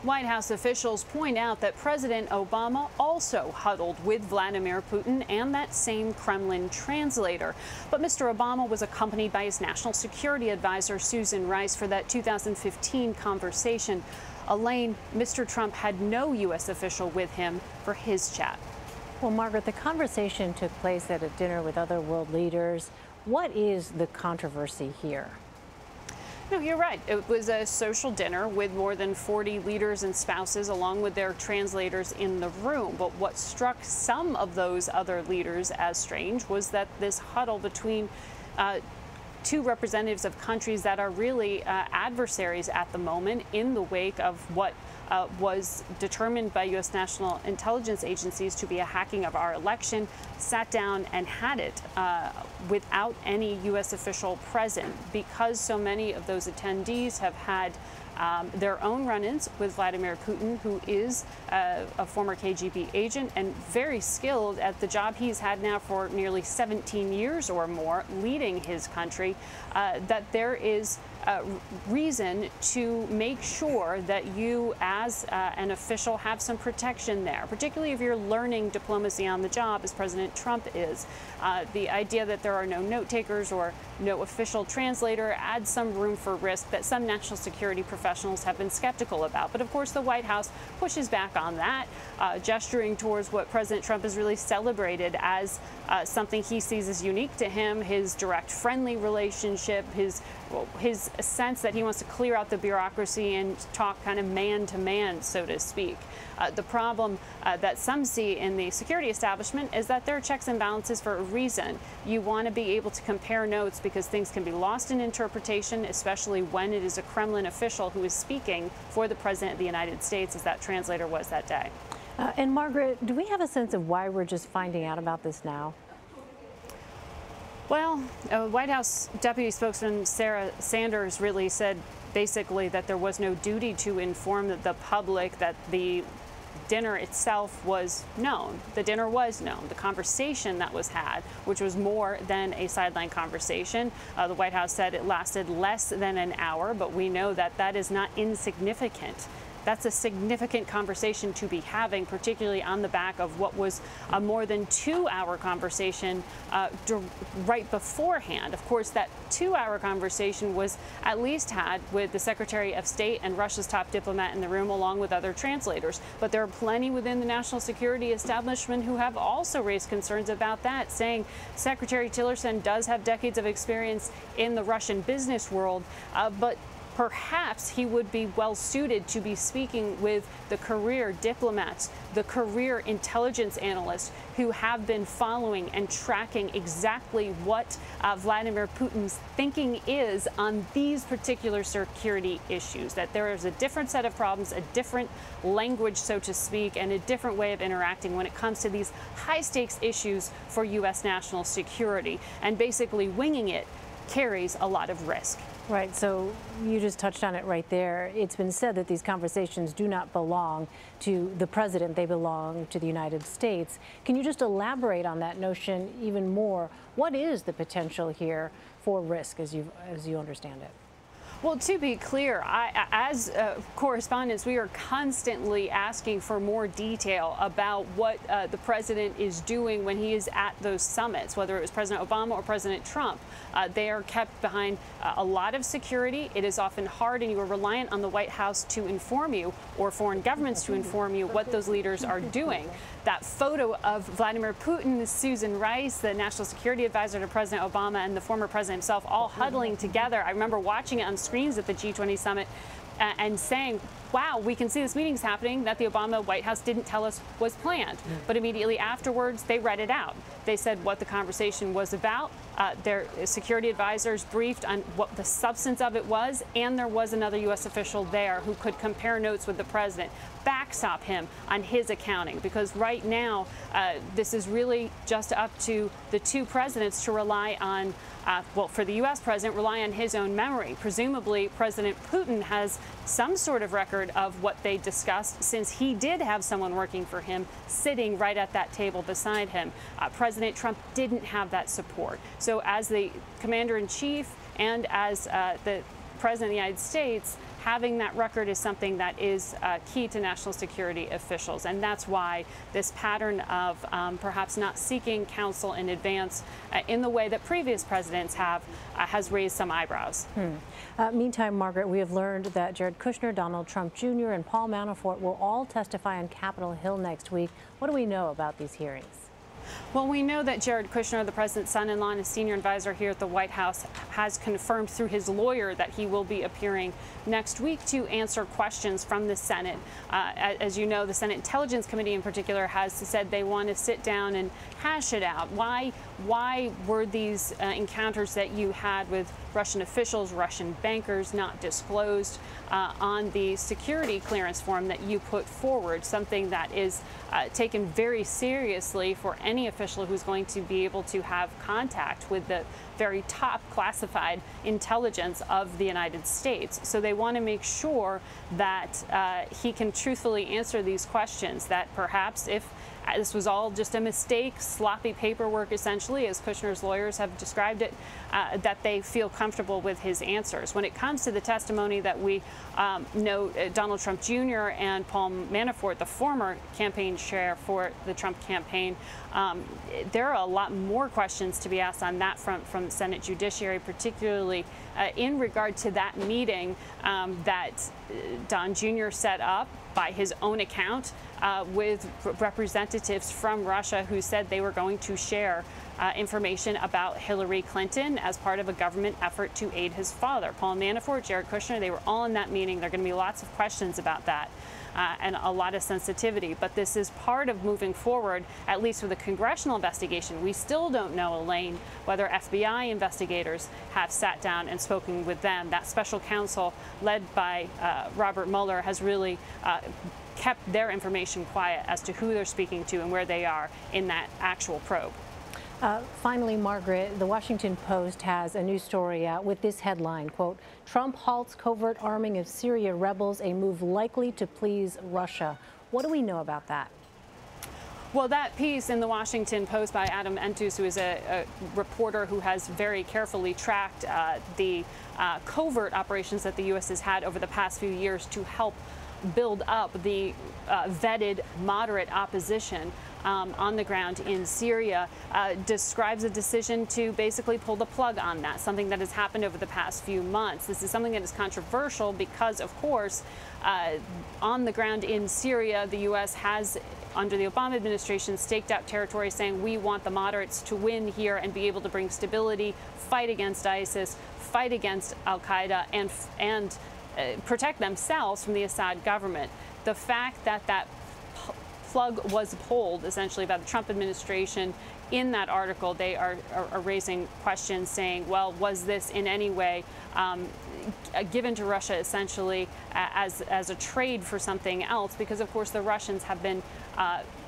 White House officials point out that President Obama also huddled with Vladimir Putin and that same Kremlin translator. But Mr. Obama was accompanied by his national security advisor, Susan Rice, for that 2015 conversation. Elaine, Mr. Trump had no U.S. official with him for his chat. Well, Margaret, the conversation took place at a dinner with other world leaders. What is the controversy here? No, you're right. It was a social dinner with more than 40 leaders and spouses, along with their translators in the room. But what struck some of those other leaders as strange was that this huddle between two representatives of countries that are really adversaries at the moment in the wake of what was determined by U.S. national intelligence agencies to be a hacking of our election, sat down and had it without any U.S. official present, because so many of those attendees have had their own run-ins with Vladimir Putin, who is a former KGB agent and very skilled at the job he's had now for nearly 17 years or more, leading his country, that there is reason to make sure that you as an official have some protection there, particularly if you're learning diplomacy on the job, as President Trump is. The idea that there are no note takers or no official translator adds some room for risk that some national security professionals have been skeptical about. But of course, the White House pushes back on that, gesturing towards what President Trump has really celebrated as something he sees as unique to him, his direct friendly relationship, his sense that he wants to clear out the bureaucracy and talk kind of man to man, so to speak. The problem that some see in the security establishment is that there are checks and balances for a reason. You want to be able to compare notes because things can be lost in interpretation, especially when it is a Kremlin official who is speaking for the President of the United States, as that translator was that day. And Margaret, do we have a sense of why we're just finding out about this now? Well, White House Deputy Spokesman Sarah Sanders really said basically that there was no duty to inform the public that the dinner itself was known. The dinner was known. The conversation that was had, which was more than a sideline conversation, the White House said it lasted less than an hour, but we know that that is not insignificant. That's a significant conversation to be having, particularly on the back of what was a more than 2-hour conversation right beforehand. Of course, that 2-hour conversation was at least had with the Secretary of State and Russia's top diplomat in the room, along with other translators. But there are plenty within the national security establishment who have also raised concerns about that, saying Secretary Tillerson does have decades of experience in the Russian business world, but perhaps he would be well suited to be speaking with the career diplomats, the career intelligence analysts who have been following and tracking exactly what Vladimir Putin's thinking is on these particular security issues, that there is a different set of problems, a different language, so to speak, and a different way of interacting when it comes to these high-stakes issues for U.S. national security. And basically winging it carries a lot of risk. Right, so you just touched on it right there. It's been said that these conversations do not belong to the president, they belong to the United States. Can you just elaborate on that notion even more? What is the potential here for risk as you understand it? Well, to be clear, as correspondents, we are constantly asking for more detail about what the president is doing when he is at those summits, whether it was President Obama or President Trump. They are kept behind a lot of security. It is often hard, and you are reliant on the White House to inform you, or foreign governments to inform you, what those leaders are doing. That photo of Vladimir Putin, Susan Rice, the national security advisor to President Obama, and the former president himself, all huddling together. I remember watching it on screens at the G-20 summit and saying, wow, we can see this meeting's happening that the Obama White House didn't tell us was planned. But immediately afterwards, they read it out. They said what the conversation was about. Their security advisors briefed on what the substance of it was, and there was another U.S. official there who could compare notes with the president, backstop him on his accounting, because right now this is really just up to the two presidents to rely on, well, for the U.S. president, rely on his own memory. Presumably, President Putin has some sort of record of what they discussed, since he did have someone working for him sitting right at that table beside him. President Trump didn't have that support. So as the commander-in-chief and as the President of the United States having that record is something that is key to national security officials. And that's why this pattern of perhaps not seeking counsel in advance in the way that previous presidents have has raised some eyebrows. Meantime, Margaret, we have learned that Jared Kushner, Donald Trump Jr., and Paul Manafort will all testify on Capitol Hill next week. What do we know about these hearings? Well, we know that Jared Kushner, the president's son-in-law and a senior advisor here at the White House, has confirmed through his lawyer that he will be appearing next week to answer questions from the Senate. As you know, the Senate Intelligence Committee in particular has said they want to sit down and hash it out. Why were these encounters that you had with Russian officials, Russian bankers, not disclosed on the security clearance form that you put forward, something that is taken very seriously for any official who's going to be able to have contact with the very top classified intelligence of the United States. So they want to make sure that he can truthfully answer these questions, that perhaps if this was all just a mistake, sloppy paperwork essentially, as Kushner's lawyers have described it, that they feel comfortable with his answers. When it comes to the testimony that we know Donald Trump Jr. and Paul Manafort, the former campaign chair for the Trump campaign, there are a lot more questions to be asked on that front from the Senate Judiciary, particularly in regard to that meeting that Don Jr. set up by his own account with representatives from Russia who said they were going to share information about Hillary Clinton as part of a government effort to aid his father. Paul Manafort, Jared Kushner, they were all in that meeting. There are going to be lots of questions about that and a lot of sensitivity. But this is part of moving forward, at least with a congressional investigation. We still don't know, Elaine, whether FBI investigators have sat down and spoken with them. That special counsel led by Robert Mueller has really kept their information quiet as to who they're speaking to and where they are in that actual probe. Finally, Margaret, the Washington Post has a new story out with this headline, quote, Trump halts covert arming of Syria rebels, a move likely to please Russia. What do we know about that? Well, that piece in the Washington Post by Adam Entus, who is a reporter who has very carefully tracked the covert operations that the U.S. has had over the past few years to help build up the vetted moderate opposition on the ground in Syria, describes a decision to basically pull the plug on that, something that has happened over the past few months. This is something that is controversial because, of course, on the ground in Syria, the U.S. has, under the Obama administration, staked out territory saying we want the moderates to win here and be able to bring stability, fight against ISIS, fight against al-Qaeda, and protect themselves from the Assad government. The fact that that plug was pulled essentially by the Trump administration in that article, they are raising questions saying, well, was this in any way given to Russia essentially as a trade for something else? Because, of course, the Russians have been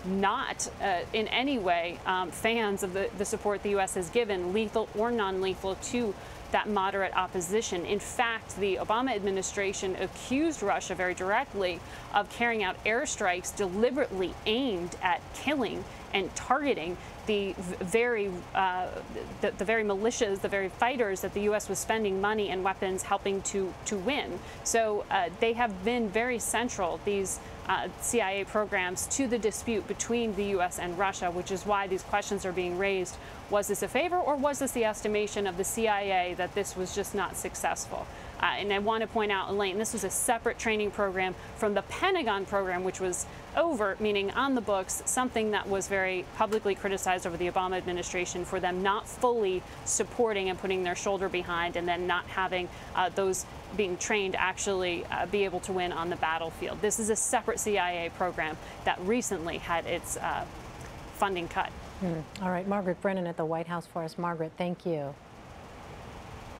not in any way fans of the support the U.S. has given, lethal or non-lethal, to that moderate opposition. In fact, the Obama administration accused Russia very directly of carrying out airstrikes deliberately aimed at killing and targeting the very militias, the very fighters that the U.S. was spending money and weapons helping to win. So they have been very central, these CIA programs, to the dispute between the U.S. and Russia, which is why these questions are being raised. Was this a favor, or was this the estimation of the CIA that this was just not successful? And I want to point out, Elaine, this was a separate training program from the Pentagon program, which was overt, meaning on the books, something that was very publicly criticized over the Obama administration for them not fully supporting and putting their shoulder behind, and then not having those being trained actually be able to win on the battlefield. This is a separate CIA program that recently had its funding cut. All right, Margaret Brennan at the White House for us. Margaret, thank you.